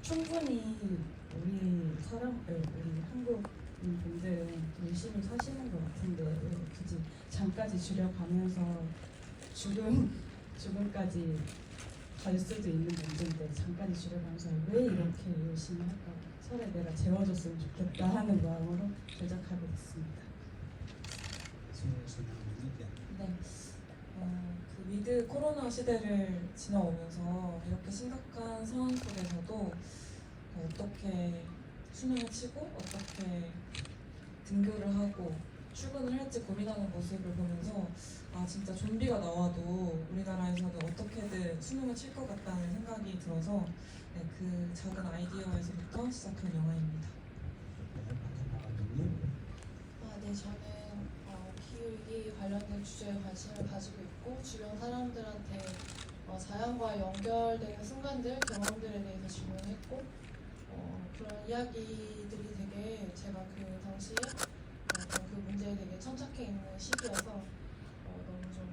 충분히 우리 한국인 분들은 열심히 사시는 것 같은데 왜 굳이 잠까지 줄여가면서 죽음까지 갈 수도 있는 문제인데 잠까지 줄여가면서 왜 이렇게 열심히 할까? 차라리 내가 재워줬으면 좋겠다 하는 마음으로 제작하게 됐습니다. 네. 그 위드 코로나 시대를 지나오면서 이렇게 심각한 상황 속에서도 어떻게 수능을 치고 어떻게 등교를 하고 출근을 할지 고민하는 모습을 보면서 아 진짜 좀비가 나와도 우리나라에서는 어떻게든 수능을 칠 것 같다는 생각이 들어서 네, 그 작은 아이디어에서부터 시작한 영화입니다. 네, 저는 기후위기 관련된 주제에 관심을 가지고 있고 주변 사람들한테 자연과 연결되는 순간들, 경험들에 대해서 질문했고 그런 이야기들이 되게 제가 그 당시에 그 문제에 되게 천착해 있는 시기여서 너무 좀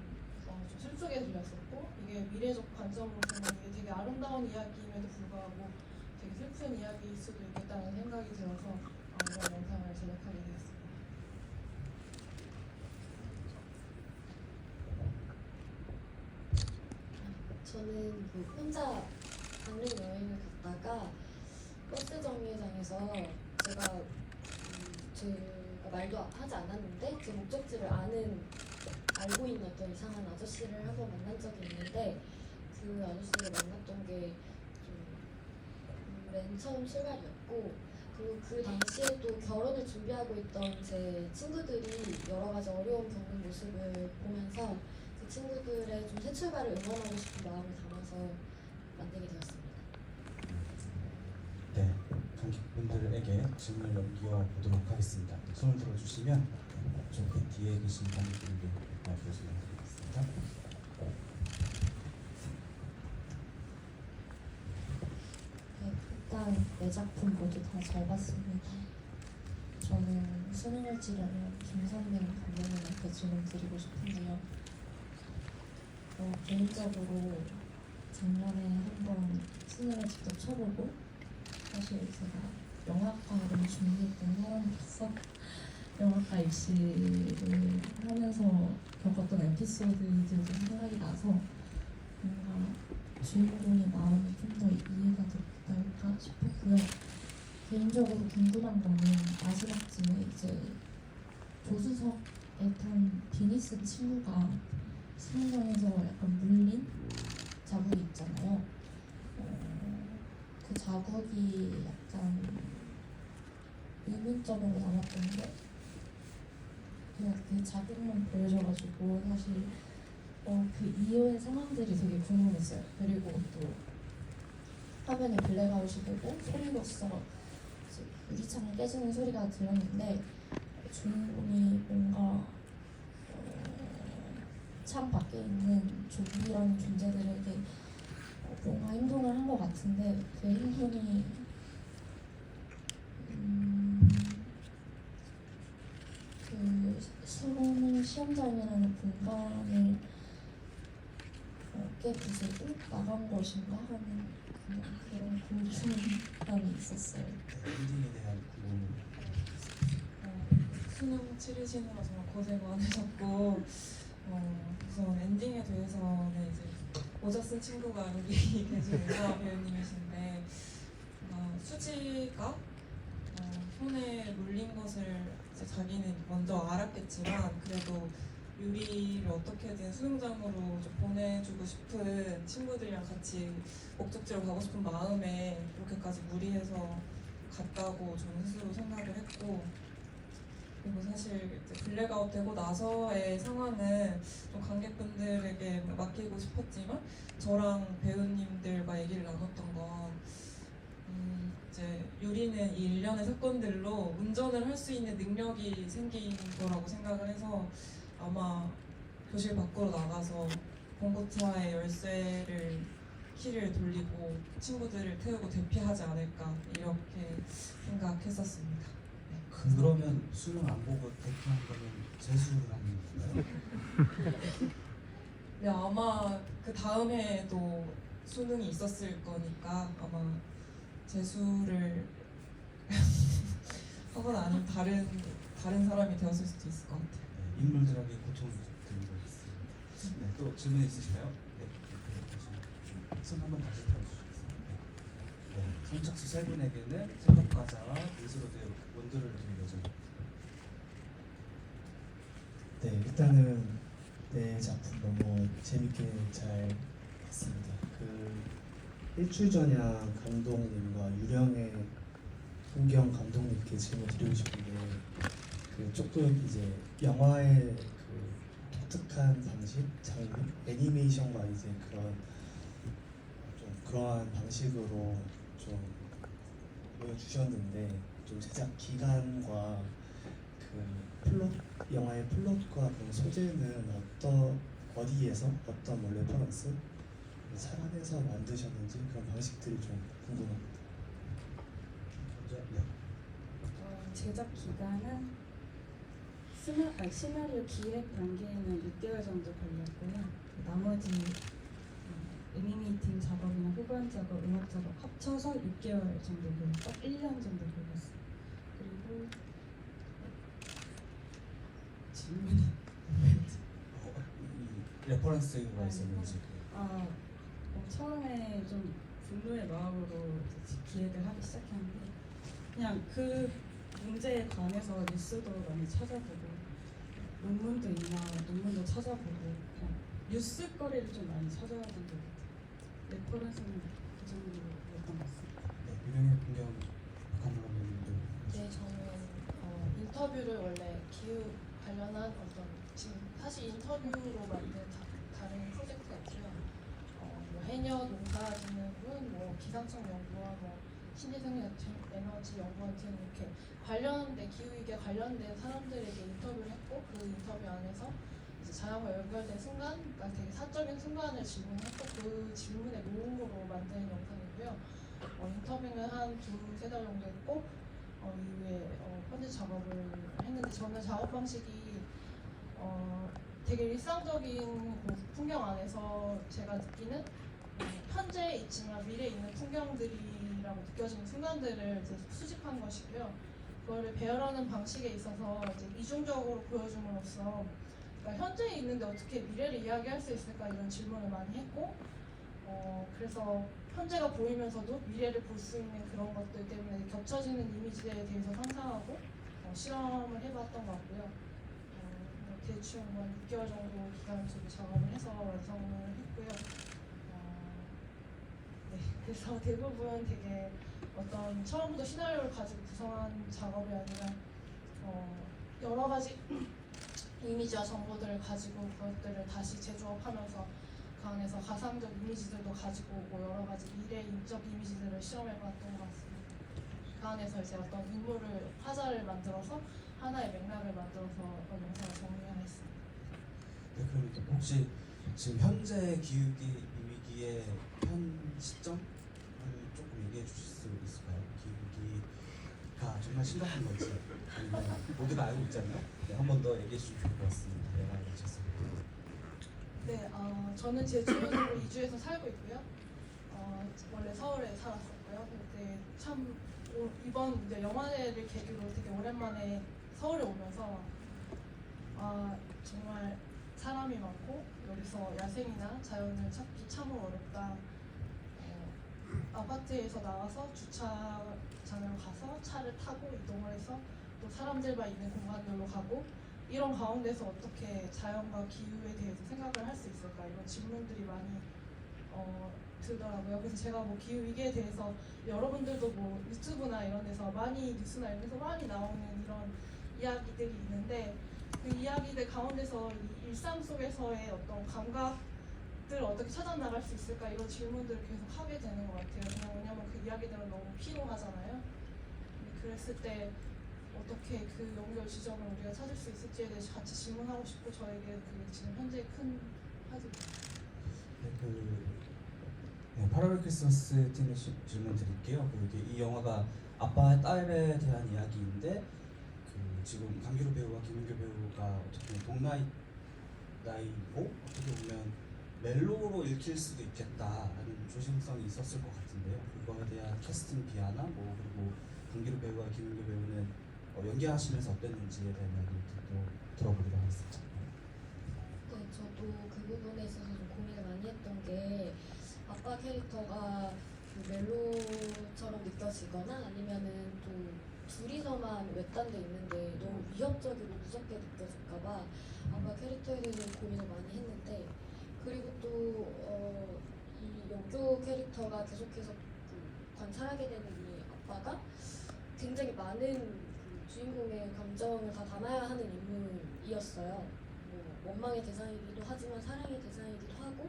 슬프게 들렸었고 이게 미래적 관점으로서는 이게 되게 아름다운 이야기임에도 불구하고 되게 슬픈 이야기일 수도 있겠다는 생각이 들어서 이런 영상을 제작하게 되었습니다. 저는 그 혼자 강릉 여행을 갔다가 버스 정류장에서 제가 말도 하지 않았는데 제 목적지를 알고 있는 어떤 이상한 아저씨를 한번 만난 적이 있는데 그 아저씨를 만났던 게 맨 처음 출발이었고 그리고 그 당시에 또 결혼을 준비하고 있던 제 친구들이 여러 가지 어려움 겪는 모습을 보면서 그 친구들의 좀 새 출발을 응원하고 싶은 마음을 담아서 만들게 되었습니다. 네, 관객분들에게 질문을 넘겨보도록 하겠습니다. 손을 들어주시면 저기 뒤에 계신 관객분들 말씀하시면 되겠습니다. 네, 일단 네 작품 모두 다 잘 봤습니다. 저는 수능을 치려면 김선민 감독님한테 질문 드리고 싶은데요. 개인적으로 작년에 한번 수능을 직접 쳐보고 사실 제가 영화과를 준비했던 사람으로서 영화과 입시를 하면서 겪었던 에피소드들도 생각이 나서 뭔가 주인공의 마음이 좀 더 이해가 될까 싶었고요. 개인적으로 궁금한 거는 마지막쯤에 이제 조수석에 탄 비니 쓴 친구가 수능장에서 약간 물린 자국이 있잖아요. 그 자국이 약간 의문점으로 남았던 게 그냥 그 자국만 보여줘가지고 사실 그 이후의 상황들이 되게 궁금했어요. 그리고 또 화면에 블랙아웃이 되고 소리로써 유리창이 깨지는 소리가 들렸는데 주인공이 뭔가 창 밖에 있는 좀비라는 존재들에게 뭔가 행동을 한 것 같은데 그 행동이 그 수능 시험장이라는 공간을 깨부수고 나간 것인가 하는 그런 궁금함이 있었어요. 엔딩에 대한 궁금증. 수능 치르시느라 정말 고생 많으셨고 우선 엔딩에 대해서는 이제 모자 쓴 친구가 여기 계신 은하 배우님이신데 수지가 손에 물린 것을 이제 자기는 먼저 알았겠지만 그래도 유리를 어떻게든 수능장으로 좀 보내주고 싶은 친구들이랑 같이 목적지로 가고 싶은 마음에 그렇게까지 무리해서 갔다고 저는 스스로 생각을 했고 그리고 사실 이제 블랙아웃 되고 나서의 상황은 좀 관객분들에게 맡기고 싶었지만 저랑 배우님들과 얘기를 나눴던 건 이제 유리는 이 일련의 사건들로 운전을 할 수 있는 능력이 생긴 거라고 생각을 해서 아마 교실 밖으로 나가서 봉고차의 열쇠를 키를 돌리고 친구들을 태우고 대피하지 않을까 이렇게 생각했었습니다. 네, 그러면 수능 안 보고 대표한 거는 재수를 하는 건가요? 네, 아마 그 다음 해에도 수능이 있었을 거니까 아마 재수를 하거나 아니면 다른 사람이 되었을 수도 있을 것 같아요. 네, 인물들에게 고통을 드리고 있습니다. 네, 또 질문 있으실까요? 네, 손 한번 다시 들어주시겠어요? 네, 선착순 세 분에게는 생각과자와 미술로드의 원두를 드릴 예정입니다. 네, 일단은 내 작품 너무 재밌게 잘 봤습니다. 그 일주일 전이나 감독님과 유령의 풍경 감독님께 질문 드리고 싶은데 그 조금 이제 영화의 그 독특한 방식, 장르, 애니메이션과 이제 그런 좀 그러한 방식으로 좀 보여주셨는데 좀 제작 기간과 그 플롯 영화의 플롯과 그런 소재는 어디에서 어떤 뭐 레퍼런스 살아내서 만드셨는지 그런 방식들이 좀 궁금합니다. 먼저 네. 제작 기간은 시나리오 기획 단계에는 6개월 정도 걸렸고요. 나머지 애니메이팅 작업이나 후반 작업, 음악 작업 합쳐서 6개월 정도 걸렸고 1년 정도 걸렸어요. 그리고 질문이 이 레퍼런스가 있었는지. 처음에 좀 분노의 마음으로 이제 기획을 하기 시작했는데 그냥 그 문제에 관해서 뉴스도 많이 찾아보고 논문도 있나 논문도 찾아보고 그냥 뉴스거리를 좀 많이 찾아봤던 것 같아요. 레퍼런스는 그 정도였던 것 같습니다. 네, 유령의 풍경 박한블러님도. 네, 저는 인터뷰를 원래 기후 관련한 어떤 지금 사실 인터뷰로 만든 다른 프로젝트가 있고요. 뭐 해녀 농사짓는분, 뭐 기상청 연구원, 뭐 신재생 에너지 연구원 등 이렇게 관련된 기후위기에 관련된 사람들에게 인터뷰를 했고 그 인터뷰 안에서 이제 자연과 연결된 순간, 그러니까 되게 사적인 순간을 질문했고 그 질문의 모음으로 만든 영상이고요. 인터뷰는 한 두세 달 정도 했고 이후에 편집 작업을 했는데 저는 작업 방식이 되게 일상적인 풍경 안에서 제가 느끼는 현재에 있지만 미래에 있는 풍경들이라고 느껴지는 순간들을 이제 수집한 것이고요. 그거를 배열하는 방식에 있어서 이제 이중적으로 보여줌으로써 그러니까 현재에 있는데 어떻게 미래를 이야기할 수 있을까 이런 질문을 많이 했고 그래서 현재가 보이면서도 미래를 볼 수 있는 그런 것들 때문에 겹쳐지는 이미지에 대해서 상상하고 실험을 해봤던 것 같고요. 대충 한 6개월 정도 기간 두고 작업을 해서 완성을 했고요. 네, 그래서 대부분 되게 어떤 처음부터 시나리오를 가지고 구성한 작업이 아니라 여러 가지 이미지와 정보들을 가지고 그것들을 다시 재조합하면서 그 안에서 가상적 이미지들도 가지고 오고 여러 가지 미래 인적 이미지들을 실험해봤던 것 같습니다. 그 안에서 이제 어떤 인물을 화자를 만들어서 하나의 맥락을 만들어서 어떤 영상을 정리했습니다. 네, 그럼 또 혹시 지금 현재 기후위기 위기의 현 시점을 조금 얘기해 주실 수 있을까요? 기후위기가 정말 심각한 건지 아니면 모두가 알고 있잖아요. 네, 한 번 더 얘기해 주시면 좋을 것 같습니다. 네, 알겠습니다. 네, 저는 제주도로 이주해서 살고 있고요. 원래 서울에 살았었고요. 근데 참 이번 이제 영화제를 계기로 되게 오랜만에 서울에 오면서 정말 사람이 많고 여기서 야생이나 자연을 찾기 참 어렵다. 아파트에서 나와서 주차장으로 가서 차를 타고 이동을 해서 또 사람들만 있는 공간들로 가고 이런 가운데서 어떻게 자연과 기후에 대해서 생각을 할 수 있을까 이런 질문들이 많이 들더라고요. 그래서 제가 뭐 기후 위기에 대해서 여러분들도 뭐 유튜브나 이런 데서 많이 뉴스나 이런 데서 많이 나오는 이런 이야기들이 있는데 그 이야기들 가운데서 이 일상 속에서의 어떤 감각들을 어떻게 찾아 나갈 수 있을까 이런 질문들을 계속 하게 되는 것 같아요. 왜냐면 그 이야기들은 너무 피로하잖아요. 그랬을 때 어떻게 그 연결 지점을 우리가 찾을 수 있을지에 대해서 같이 질문하고 싶고 저에게 그게 지금 현재 큰 화두입니다. 네, 파라벨 크리스마스 팀의 질문 드릴게요. 이 영화가 아빠와 딸에 대한 이야기인데 지금 강기루 배우와 김민규 배우가 어떻게 보면 동나이고 어떻게 보면 멜로로 읽힐 수도 있겠다라는 조심성이 있었을 것 같은데요. 그거에 대한 캐스팅 비하나 뭐 그리고 강기루 배우와 김은교 배우는 연기하시면서 어땠는지에 대한 이야기도 들어보도록 하겠습니다. 네, 저도 그 부분에 있어서 좀 고민을 많이 했던 게 아빠 캐릭터가 그 멜로처럼 느껴지거나 아니면은 또 둘이서만 외딴데 있는데 너무 위협적이고 무섭게 느껴질까봐 아빠 캐릭터에 대해서 고민을 많이 했는데 그리고 또 이 영교 캐릭터가 계속해서 그 관찰하게 되는 이 아빠가 굉장히 많은 그 주인공의 감정을 다 담아야 하는 인물이었어요. 뭐 원망의 대상이기도 하지만 사랑의 대상이기도 하고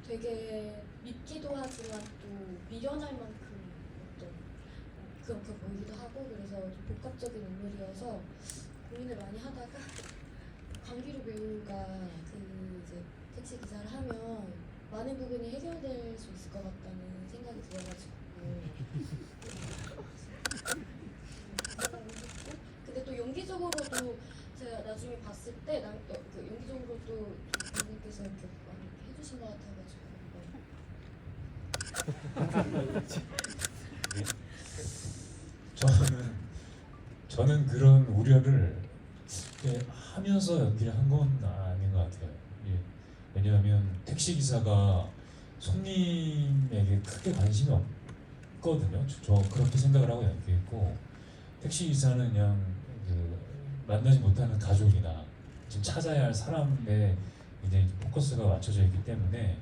되게 밉기도 하지만 또 미련할 만큼 어떤 그렇게 보이기도 하고 그래서 좀 복합적인 인물이어서 고민을 많이 하다가 강기루 배우가 그 이제 택시 기사를 하면 많은 부분이 해결될 수 있을 것 같다는 생각이 들어가지고 근데 또 연기적으로도 제가 나중에 봤을 때 그 연기적으로도 배우님께서 이렇게 많이 해주신 것 같아가지고 저는 그런 우려를 하면서 연기를 한 건 아닌 것 같아요. 예. 왜냐하면 택시 기사가 손님에게 크게 관심이 없거든요. 저 그렇게 생각을 하고 연기했고 택시 기사는 그냥 그 만나지 못하는 가족이나 지금 찾아야 할 사람에 이제 포커스가 맞춰져 있기 때문에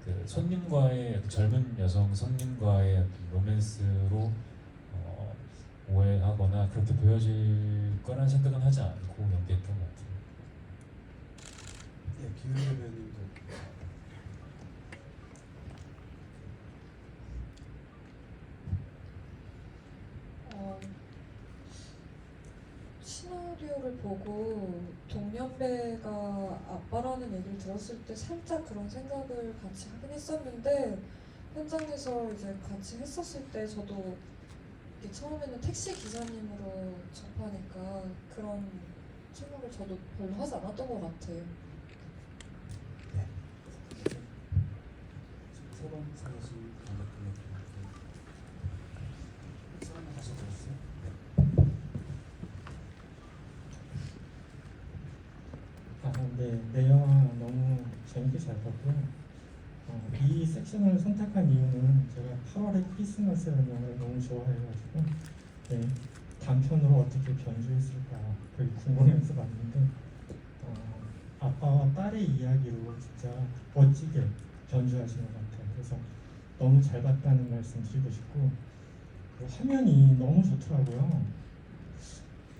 그 손님과의 젊은 여성 손님과의 어떤 로맨스로 오해하거나 그렇게 보여질 거란 생각은 하지 않고 연기했던 것 같아요. 예, 김은교 배우님도 시나리오를 보고 동년배가 아빠라는 얘기를 들었을 때 살짝 그런 생각을 같이 하긴 했었는데 현장에서 이제 같이 했었을 때 저도 이게 처음에는 택시 기사님으로 접하니까 그런 생각을 저도 별로 하지 않았던 것 같아요. 세 번 사신 강력분의 사람을 다시 들었어요? 네, 내 영화 너무 재밌게 잘 봤고요. 이 섹션을 선택한 이유는 제가 8월에 크리스마스라는 영화를 너무 좋아해가지고 네, 단편으로 어떻게 변주했을까 그게 궁금해서 봤는데 아빠와 딸의 이야기로 진짜 멋지게 변주하신 것 같아요. 그래서 너무 잘 봤다는 말씀 드리고 싶고 그리고 화면이 너무 좋더라고요.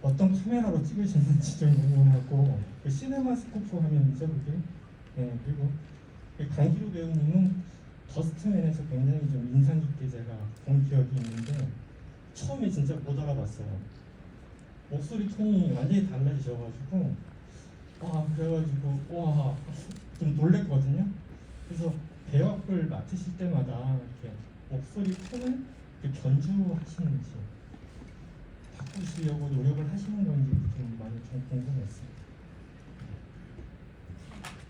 어떤 카메라로 찍으셨는지 좀 궁금하고 그 시네마스코프 화면이죠 그게. 네, 그리고 강기루 배우님은 더스트맨에서 굉장히 좀 인상 깊게 제가 본 기억이 있는데 처음에 진짜 못 알아봤어요. 목소리 톤이 완전히 달라지셔가지고 그래가지고 와 좀 놀랬거든요. 그래서 배역을 맡으실 때마다 이렇게 목소리 톤을 이렇게 변주하시는지 바꾸시려고 노력을 하시는 건지 좀 많이 좀 궁금했어요.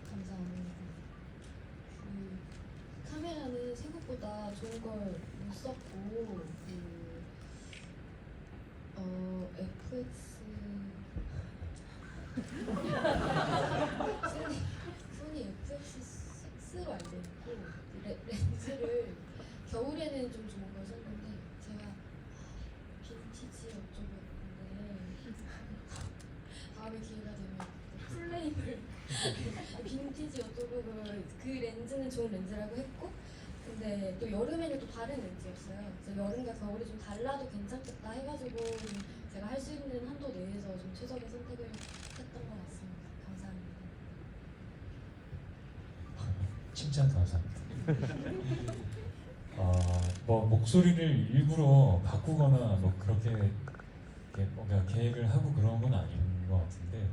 감사합니다. 그 카메라는 생각보다 좋은 걸 못 썼고 FX 손이 FX6로 알고 있고 렌즈를 겨울에는 좀 좋은 걸 썼는데 제가 빈티지 어쩌고였는데 다음에 기회가 되면 플레임을 빈티지 어쩌고 그 렌즈는 좋은 렌즈라고 했고 근데 또 여름에는 또 다른 렌즈였어요. 그래서 여름과 겨울이 좀 달라도 괜찮겠다 해가지고 제가 할 수 있는 한도 내에서 좀 최적의 선택을 했던 것 같습니다. 감사합니다. 칭찬 감사합니다. 뭐 목소리를 일부러 바꾸거나 뭐 그렇게 뭔가 계획을 하고 그런 건 아닌 것 같은데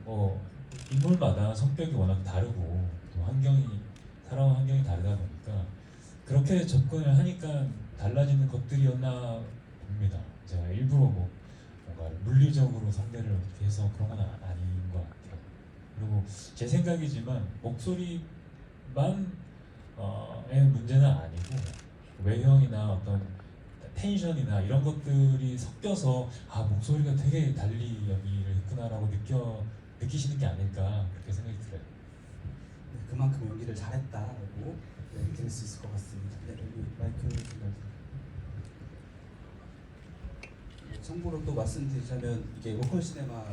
뭐 인물마다 성격이 워낙 다르고 또 살아온 환경이 다르다 보니까 그렇게 접근을 하니까 달라지는 것들이었나 봅니다. 제가 일부러 뭔가 물리적으로 상대를 이렇게 해서 그런 건 아닌 것 같아요. 그리고 제 생각이지만 목소리만 의 문제는 아니고 외형이나 어떤 텐션이나 이런 것들이 섞여서 아 목소리가 되게 달리 연기를 했구나라고 느끼시는 게 아닐까 그렇게 생각이 들어요. 네, 그만큼 연기를 잘했다라고 얘기 드릴 수 있을 것 같습니다. 네, 여기 마이크 좀 참고로 또 말씀드리자면 이게 로컬 시네마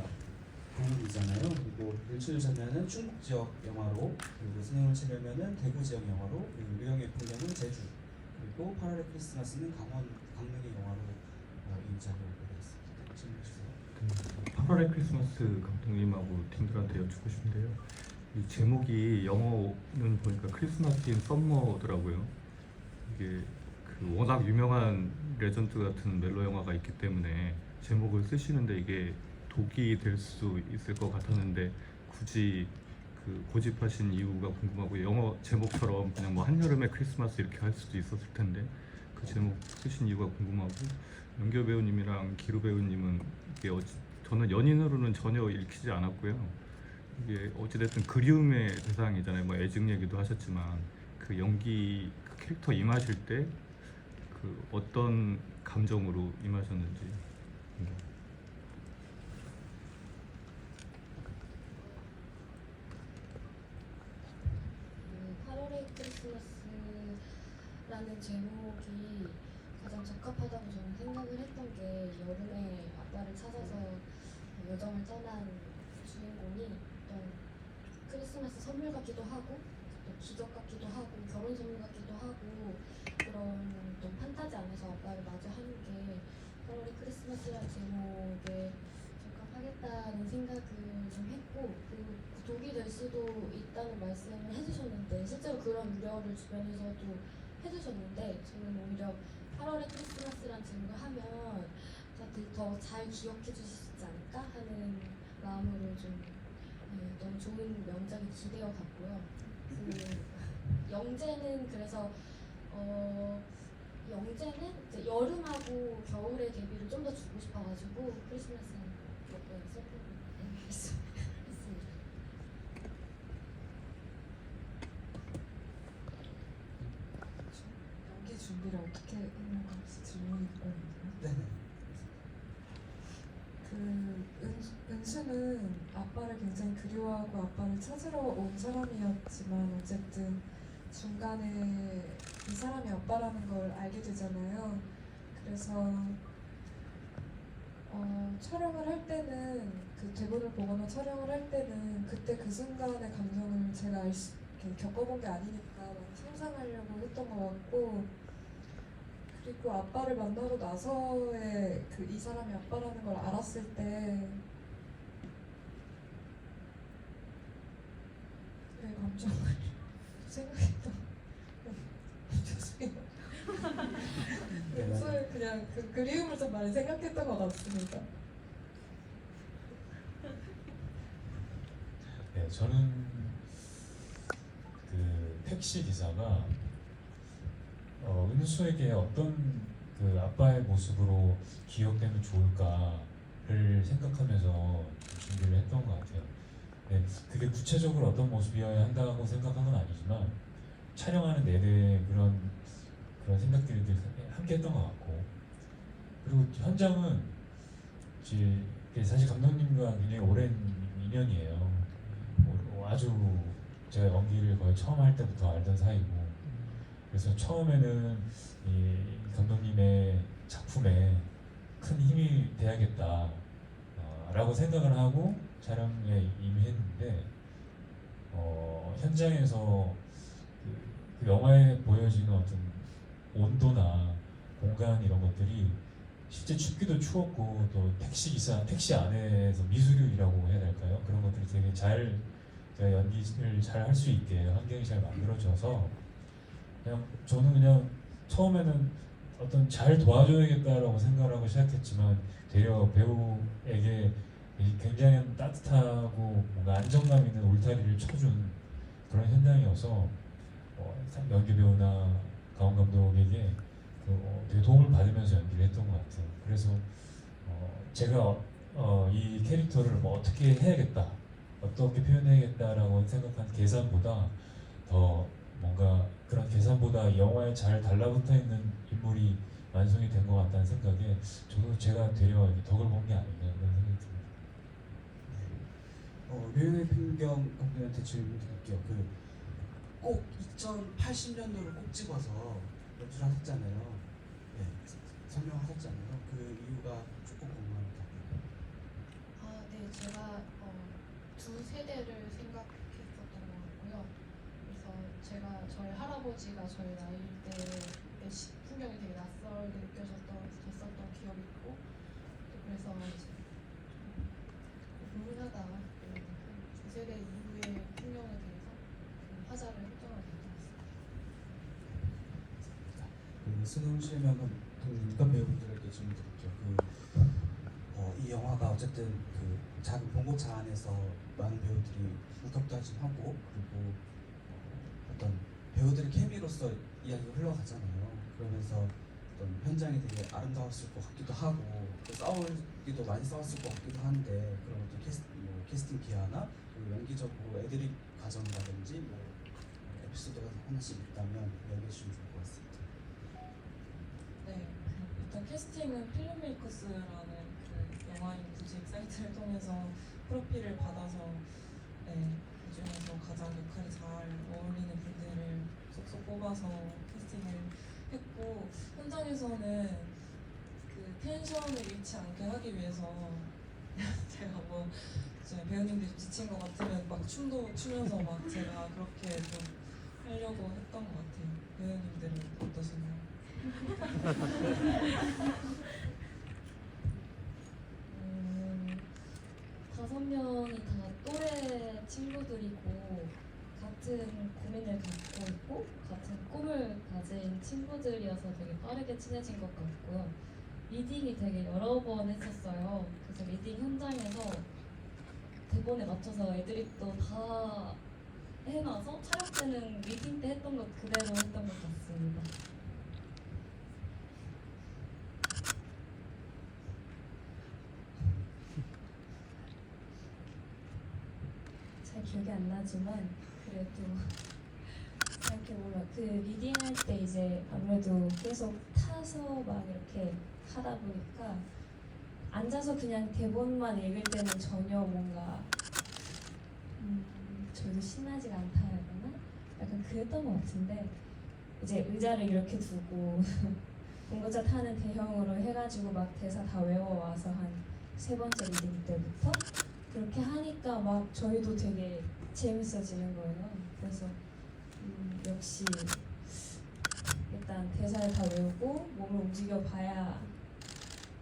공연이잖아요. 그리고 일출 장면은 충북 지역 영화로, 그리고 승용을 치려면은 대구 지역 영화로, 그리고 류영의 풍경은 제주, 그리고 8월의 크리스마스는 강릉의 영화로 인자를 올려드렸습니다. 질문 주세요. 8월의 크리스마스 감독님하고 팀들한테 여쭙고 싶은데요. 이 제목이 영어는 보니까 크리스마스 인 썸머더라고요. 이게 그 워낙 유명한 레전드 같은 멜로 영화가 있기 때문에 제목을 쓰시는데 이게 독이 될 수 있을 것 같았는데 굳이 그 고집하신 이유가 궁금하고, 영어 제목처럼 그냥 뭐 한여름의 크리스마스 이렇게 할 수도 있었을 텐데 그 제목 쓰신 이유가 궁금하고, 연결 배우님이랑 기루 배우님은 이게 저는 연인으로는 전혀 읽히지 않았고요. 이게 어찌됐든 그리움의 대상이잖아요. 뭐 애증 얘기도 하셨지만 그 연기 그 캐릭터 임하실 때 그 어떤 감정으로 임하셨는지. 그 8월의 크리스마스라는 제목이 가장 적합하다고 저는 생각을 했던 게, 여름에 아빠를 찾아서 여정을 떠난 주인공이 어떤 크리스마스 선물 같기도 하고 또 기적 같기도 하고 결혼 선물 같기도 하고 그런 좀 판타지 안에서 아빠를 마주하는 게 8월의 크리스마스라는 제목에 적합하겠다는 생각을 좀 했고, 그리고 독이 될 수도 있다는 말씀을 해주셨는데 실제로 그런 우려를 주변에서도 해주셨는데, 저는 오히려 8월의 크리스마스라는 제목을 하면 더 잘 기억해 주실 수 있지 않을까 하는 마음으로 좀 너무 좋은 명작이 기대어 갔고요. 그 영재는 그래서 영재는 이제 여름하고 겨울의 대비를 좀 더 주고 싶어가지고 크리스마스는 몇번 썼습니다. 연기 준비를 어떻게 했는가 혹시 질문이 있거든요. 네네. 은수는 아빠를 굉장히 그리워하고 아빠를 찾으러 온 사람이었지만 어쨌든 중간에 이 사람이 아빠라는 걸 알게 되잖아요. 그래서 촬영을 할 때는 그 대본을 보거나 촬영을 할 때는 그때 그 순간의 감정을 제가 이렇게 겪어본 게 아니니까 많이 상상하려고 했던 것 같고, 그리고 아빠를 만나고 나서의 그 이 사람이 아빠라는 걸 알았을 때 그 감정을 생각했던 죄송해요. 은수의 그냥 그 그리움을 좀 많이 생각했던 것 같습니다. 네, 저는 그 택시 기사가 은수에게 어떤 그 아빠의 모습으로 기억되면 좋을까를 생각하면서 준비를 했던 것 같아요. 네, 그게 구체적으로 어떤 모습이어야 한다고 생각한 건 아니지만 촬영하는 내내 그런 생각들이 함께 했던 것 같고, 그리고 현장은 이제 사실 감독님과 굉장히 오랜 인연이에요. 아주 제가 연기를 거의 처음 할 때부터 알던 사이고, 그래서 처음에는 이 감독님의 작품에 큰 힘이 돼야겠다 라고 생각을 하고 촬영에 임했는데, 현장에서 그 영화에 보여지는 어떤 온도나 공간 이런 것들이 실제 춥기도 추웠고, 또 택시 안에서 미술이라고 해야 될까요? 그런 것들이 되게 제가 연기를 잘 할 수 있게 환경이 잘 만들어져서 저는 그냥 처음에는 어떤 잘 도와줘야겠다라고 생각을 하고 시작했지만 되려 배우에게 굉장히 따뜻하고 뭔가 안정감 있는 울타리를 쳐준 그런 현장이어서 연기 배우나 가온 감독에게 되게 도움을 받으면서 연기를 했던 것 같아요. 그래서 제가 이 캐릭터를 뭐 어떻게 해야겠다, 어떻게 표현해야겠다라고 생각한 계산보다 더 뭔가 그런 계산보다 영화에 잘 달라붙어 있는 인물이 완성이 된 것 같다는 생각에 저도 제가 되려 덕을 본 게 아닌가 그런 생각이 듭니다. 류현의 풍경 감독님한테 질문 드릴게요. 꼭 2080년도를 꼭 집어서 연출하셨잖아요. 네, 설명하셨잖아요. 그 이유가 조금 궁금합니다. 네, 제가 두 세대를 생각했었던 것 같고요. 그래서 저희 할아버지가 저희 나이 때의 풍경이 되게 낯설게 느껴졌던 기억이 있고, 또 그래서 이제 좀 고민하다 두 세대 이후의 풍경에 대해서 좀 화자를 설정하게 됐습니다. 신훈실 감독님과 배우분들에게 질문 드릴게요. 이 영화가 어쨌든 작은 봉고차 안에서 많은 배우들이 우격다짐하고 그리고 어떤 배우들의 케미로서 이야기가 흘러가잖아요. 그러면서 어떤 현장이 되게 아름다웠을 것 같기도 하고 또 싸우기도 많이 싸웠을 것 같기도 한데 그런 어떤 캐스팅 기하나 그리고 연기적으로 애드립 과정이라든지 에피소드가 하나씩 있다면 이야기해 주시면 좋을 것 같습니다. 네, 일단 캐스팅은 필름메이커스라는 그 영화인 구직 사이트를 통해서 프로필을 받아서 그 중에서 가장 역할이 잘 어울리는 분들을 쏙쏙 뽑아서 캐스팅을 했고, 현장에서는 그 텐션을 잃지 않게 하기 위해서 제가 이제 배우님들이 좀 지친 것 같으면 막 춤도 추면서 막 제가 그렇게 좀 하려고 했던 것 같아요. 배우님들은 어떠신가요? 5명이 다 또래 친구들이고 같은 고민을 갖고 있고 같은 꿈을 가진 친구들이어서 되게 빠르게 친해진 것 같고요. 리딩이 되게 여러 번 했었어요. 그래서 리딩 현장에서 대본에 맞춰서 애드립도 다 해놔서 촬영 때는 리딩 때 했던 것 그대로 했던 것 같습니다. 잘 기억이 안 나지만 그래도 생각해보면 그 리딩할 때 이제 아무래도 계속 타서 막 이렇게 하다 보니까 앉아서 그냥 대본만 읽을 때는 전혀 뭔가 저도 신나지가 않다 해야 되나? 약간 그랬던 것 같은데 이제 의자를 이렇게 두고 봉고차 타는 대형으로 해가지고 막 대사 다 외워와서 한 3번째 리딩 때부터 그렇게 하니까 막 저희도 되게 재밌어지는 거예요. 그래서 역시 일단 대사를 다 외우고 몸을 움직여 봐야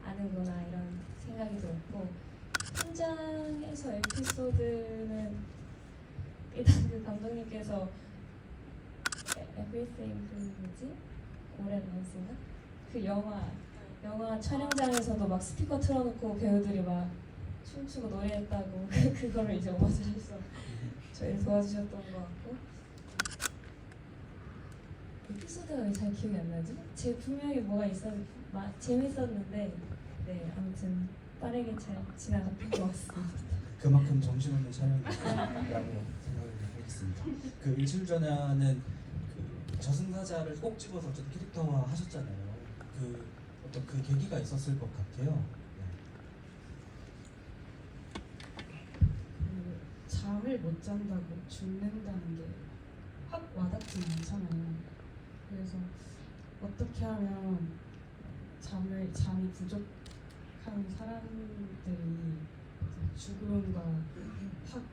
아는구나 이런 생각이 들었고, 현장에서 에피소드는 일단 그 감독님께서 Everything 그 뭐지? 오랜만인가? 그 영화 촬영장에서도 막 스피커 틀어놓고 배우들이 막 춤추고 노래했다고 그거를 이제 오마주해서 저희를 도와주셨던 것 같고, 에피소드가 왜 잘 기억이 안 나지? 제 분명히 뭐가 재밌었는데 네 아무튼 빠르게 잘 지나갔던 것 같습니다. 그만큼 정신없는 촬영이라고 생각을 하겠습니다. 그 일출전야는 그 저승사자를 꼭 집어서 어쨌든 캐릭터화 하셨잖아요. 어떤 그 계기가 있었을 것 같아요. 잠을 못 잔다고 죽는다는 게 확 와닿지 않잖아요. 그래서 어떻게 하면 잠이 부족한 사람들이 죽음과 확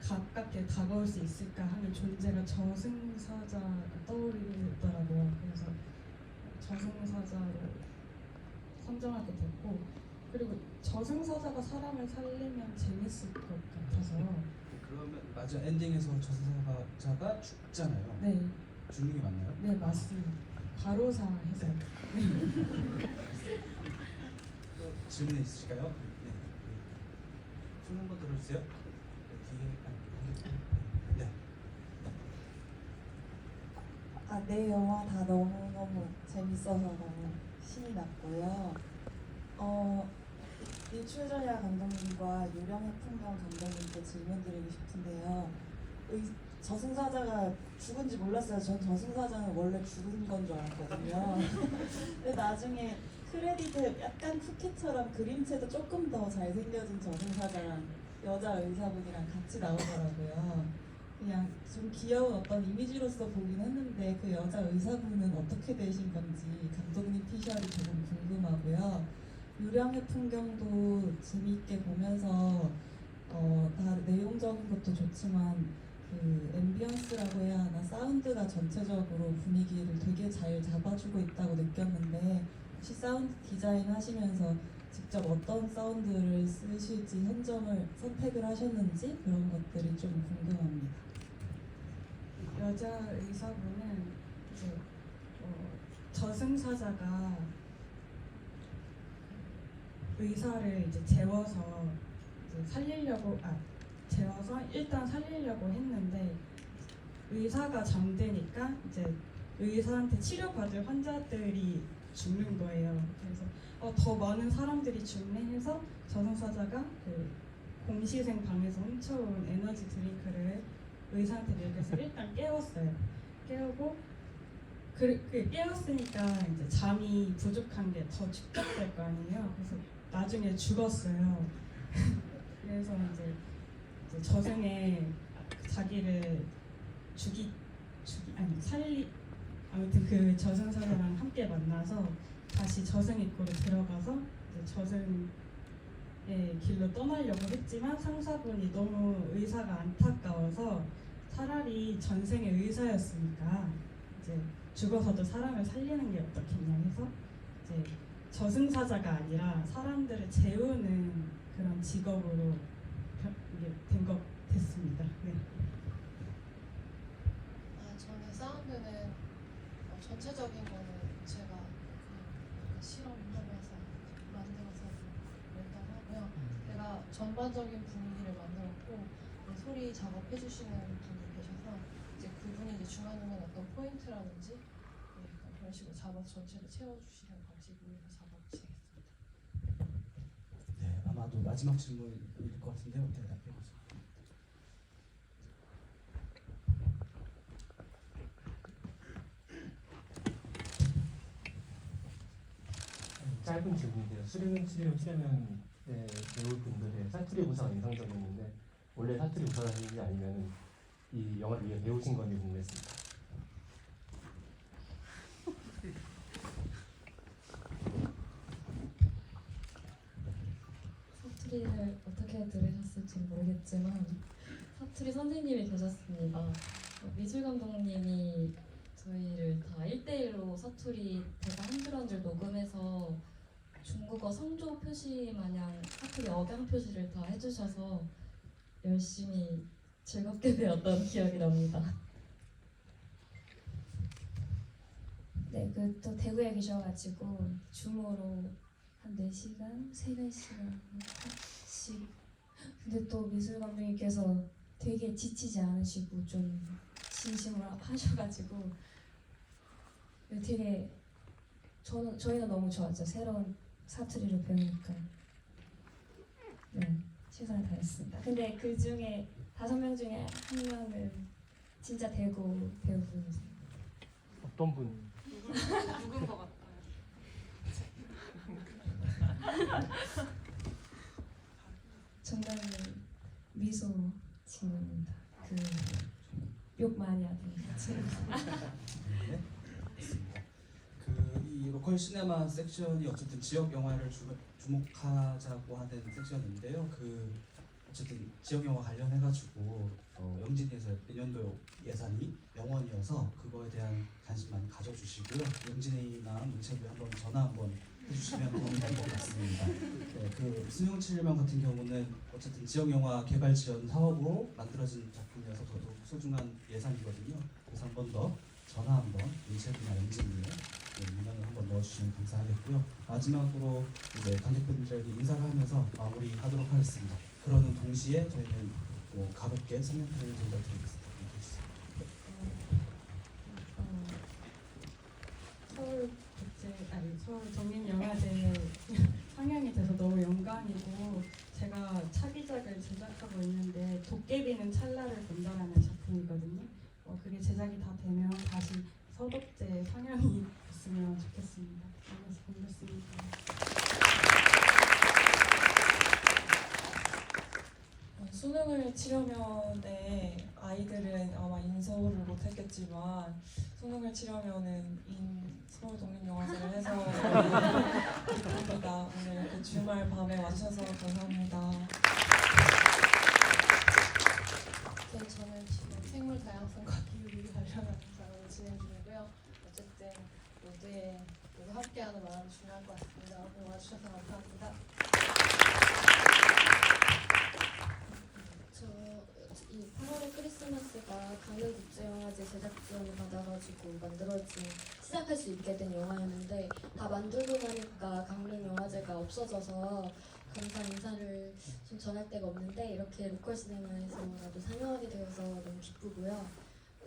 가깝게 다가올 수 있을까 하는 존재가 저승사자가 떠오르더라고요. 그래서 저승사자로 선정하게 됐고, 그리고 저승사자가 사람을 살리면 재밌을 것 같아서. 그러면 맞아, 엔딩에서 저승사자가 죽잖아요. 네, 죽는 게 맞나요? 네 맞습니다. 과로사 해서. 질문 있으실까요? 네. 손 한번 들어주세요. 뒤에 네. 내 영화 다 너무너무 재밌어서 너무 신이 났고요. 일출전야 감독님과 유령의 풍경 감독님께 질문 드리고 싶은데요. 저승사자가 죽은지 몰랐어요. 전 저승사자는 원래 죽은 건 줄 알았거든요. 근데 나중에 크레딧에 약간 쿠키처럼 그림체도 조금 더 잘생겨진 저승사자랑 여자 의사분이랑 같이 나오더라고요. 그냥 좀 귀여운 어떤 이미지로서 보긴 했는데 그 여자 의사분은 어떻게 되신 건지 감독님 피셜이 조금 궁금하고요. 유령의 풍경도 재미있게 보면서 다 내용적인 것도 좋지만 그 앰비언스라고 해야 하나 사운드가 전체적으로 분위기를 되게 잘 잡아주고 있다고 느꼈는데 혹시 사운드 디자인 하시면서 직접 어떤 사운드를 쓰실지 선택을 하셨는지 그런 것들이 좀 궁금합니다. 여자 의사분은 이제 저승사자가 의사를 이제 재워서 일단 살리려고 했는데 의사가 잠드니까 이제 의사한테 치료받을 환자들이 죽는 거예요. 그래서 더 많은 사람들이 죽네 해서 저승사자가 그 공시생 방에서 훔쳐온 에너지 드링크를 의사한테 먹여서 일단 깨웠어요. 깨우고 깨웠으니까 이제 잠이 부족한 게 더 축적될 거 아니에요. 그래서 나중에 죽었어요. 그래서 이제 저승에 자기를 아무튼 그 저승사자랑 함께 만나서 다시 저승 입구로 들어가서 이제 저승의 길로 떠나려고 했지만 상사분이 너무 의사가 안타까워서 차라리 전생의 의사였으니까 이제 죽어서도 사람을 살리는 게 어떻겠냐 해서 이제 저승사자가 아니라 사람들을 재우는 그런 직업으로 이게 됐습니다. 네. 저는 사운드는 전체적인 거는 제가 그냥 실험하면서 만들어서 냈다고 하고요. 제가 전반적인 분위기를 만들었고 소리 작업해 주시는 분이 계셔서 이제 그분이 이제 중간에 어떤 포인트라든지 약간 그런 식으로 잡아서 전체를 채워주시는 방식으로 작업을 진행했습니다. 네, 아마도 마지막 질문일 것 같은데요. 대답해 보세요. 짧은 질문인데요. 수련 출연한 배우분들의 사투리 구사가 인상적이었는데 원래 사투리 구사를 하는지 아니면 이 영화를 위해 배우신 건지 궁금했습니다. 사투리를 어떻게 들으셨을지 모르겠지만 사투리 선생님이 계셨습니다. 미술 감독님이 저희를 다 1대1로 사투리 대사 한 줄 한 줄 녹음해서 중국어 성조 표시 마냥 사투리 억양 표시를 다 해주셔서 열심히 즐겁게 배웠던 기억이 납니다. 네, 그 또 대구에 계셔가지고 줌으로 한 4시간, 3-4시간씩 근데 또 미술 감독님께서 되게 지치지 않으시고 좀 진심으로 하셔가지고 되게 저희는 너무 좋았죠. 새로운 사투리를 배우니까 네, 최선을 다했습니다. 근데 그 중에 5명 중에 1명은 진짜 대구 배우분이세요. 어떤 분? 누군 것 같아요. 정답은 미소 친구입니다. 그 욕 많이 하던 친구. 네, 알겠습니다. 이 로컬 시네마 섹션이 어쨌든 지역 영화를 주목하자고 하는 섹션인데요. 어쨌든 지역 영화 관련해가지고 영진이에서 내년도 예산이 0원이어서 그거에 대한 관심 많이 가져주시고요. 영진이나 문체부에 한번 전화 한번 해주시면 도움이 될 것 같습니다. 네, 그 수용칠명 같은 경우는 어쨌든 지역 영화 개발 지원 사업으로 만들어진 작품이어서 더더욱 소중한 예산이거든요. 그래서 한 번 더 전화 한번 문체부나 영진이에 민원을 한번 넣어주시면 감사하겠고요. 마지막으로 이제 관객분들에게 인사를 하면서 마무리하도록 하겠습니다. 그러는 동시에 저희는 가볍게 설명회를 들려드리겠습니다. 서울 정립영화제 상영이 돼서 너무 영광이고 제가 차기작을 제작하고 있는데 도깨비는 찰나를 본다라는 작품이거든요. 그게 제작이 다 되면 다시 서독제 상영이 됐으면 좋겠습니다. 만나서 반갑습니다. 수능을 치려면에 아이들은 아마 인서울을 못했겠지만 수능을 치려면은 서울독립영화제를 해서 기쁩니다. 오늘 이렇게 주말 밤에 와주셔서 감사합니다. 네, 저는 지금 생물 다양성과 기후위기 관련한 작업을 진행 중이고요. 어쨌든 모두 함께하는 마음이 중요할 것 같습니다. 오늘 와주셔서 감사합니다. 이 8월의 크리스마스가 강릉국제영화제 제작 지원을 받아가지고 시작할 수 있게 된 영화였는데 다 만들고 나니까 강릉영화제가 없어져서 감사 인사를 좀 전할 데가 없는데 이렇게 로컬 시네마에서라도 상영하게 되어서 너무 기쁘고요.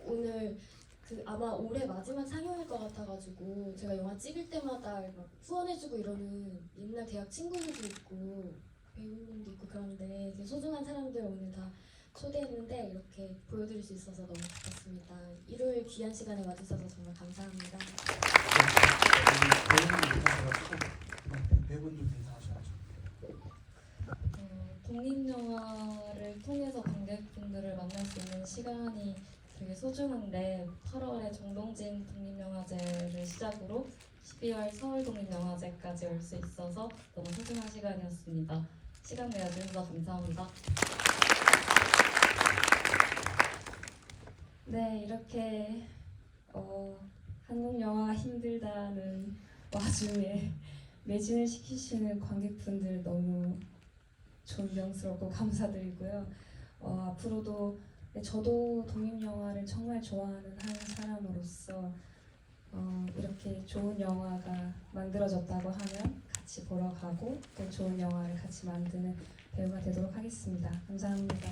오늘 아마 올해 마지막 상영일 것 같아가지고 제가 영화 찍을 때마다 막 후원해주고 이러는 옛날 대학 친구들도 있고 배우님도 있고 그런데 되게 소중한 사람들 오늘 다 초대했는데 이렇게 보여드릴 수 있어서 너무 기뻤습니다. 일요일 귀한 시간에 와주셔서 정말 감사합니다. 배우분 좀 인사하셔야죠. 독립영화를 통해서 관객분들을 만날 수 있는 시간이 되게 소중한데 8월에 정동진 독립영화제를 시작으로 12월 서울독립영화제까지 올 수 있어서 너무 소중한 시간이었습니다. 시간 내어주셔서 감사합니다. 네, 이렇게 한국 영화가 힘들다는 와중에 매진을 시키시는 관객분들 너무 존경스럽고 감사드리고요. 앞으로도 저도 독립영화를 정말 좋아하는 한 사람으로서 이렇게 좋은 영화가 만들어졌다고 하면 같이 보러 가고 또 좋은 영화를 같이 만드는 배우가 되도록 하겠습니다. 감사합니다.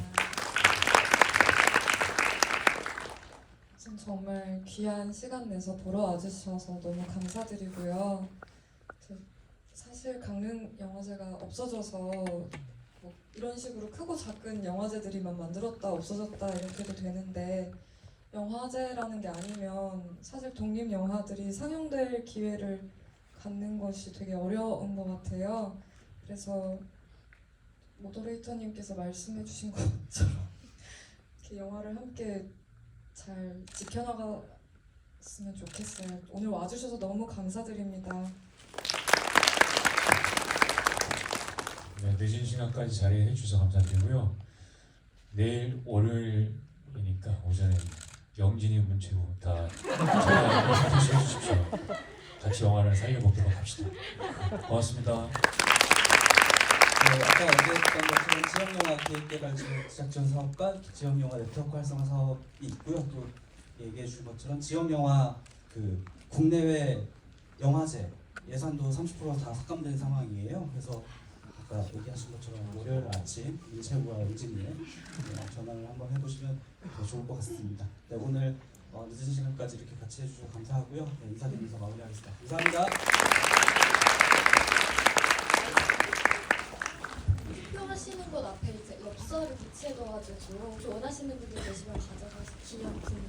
정말 귀한 시간 내서 보러 와주셔서 너무 감사드리고요. 사실 강릉영화제가 없어져서 뭐 이런 식으로 크고 작은 영화제들이만 만들었다 없어졌다 이렇게도 되는데 영화제라는 게 아니면 사실 독립영화들이 상영될 기회를 갖는 것이 되게 어려운 것 같아요. 그래서 모더레이터님께서 말씀해 주신 것처럼 이렇게 영화를 함께 잘 지켜나갔으면 좋겠어요. 오늘 와주셔서 너무 감사드립니다. 네, 늦은 시간까지 자리해 주셔서 감사드리고요. 내일 월요일이니까 오전에 영진이 문체부 다 전화해서 해주십시오. 같이 영화를 살려보도록 합시다. 고맙습니다. 아까 얘기했던 것처럼 지역영화 기획개발 제작지원 사업과 지역영화 네트워크 활성화 사업이 있고요. 또 얘기해 주신 것처럼 지역영화 국내외 영화제 예산도 30%다 삭감된 상황이에요. 그래서 아까 얘기하신 것처럼 월요일 아침 문체부와 영진이에 전화를 한번 해보시면 더 좋을 것 같습니다. 네, 오늘 늦은 시간까지 이렇게 같이 해주셔서 감사하고요. 네, 인사드리면서 마무리하겠습니다. 감사합니다. 투표하시는 곳 앞에 이제 엽서를 붙여둬가지고 혹시 원하시는 분들 계시면 가져가서 기념품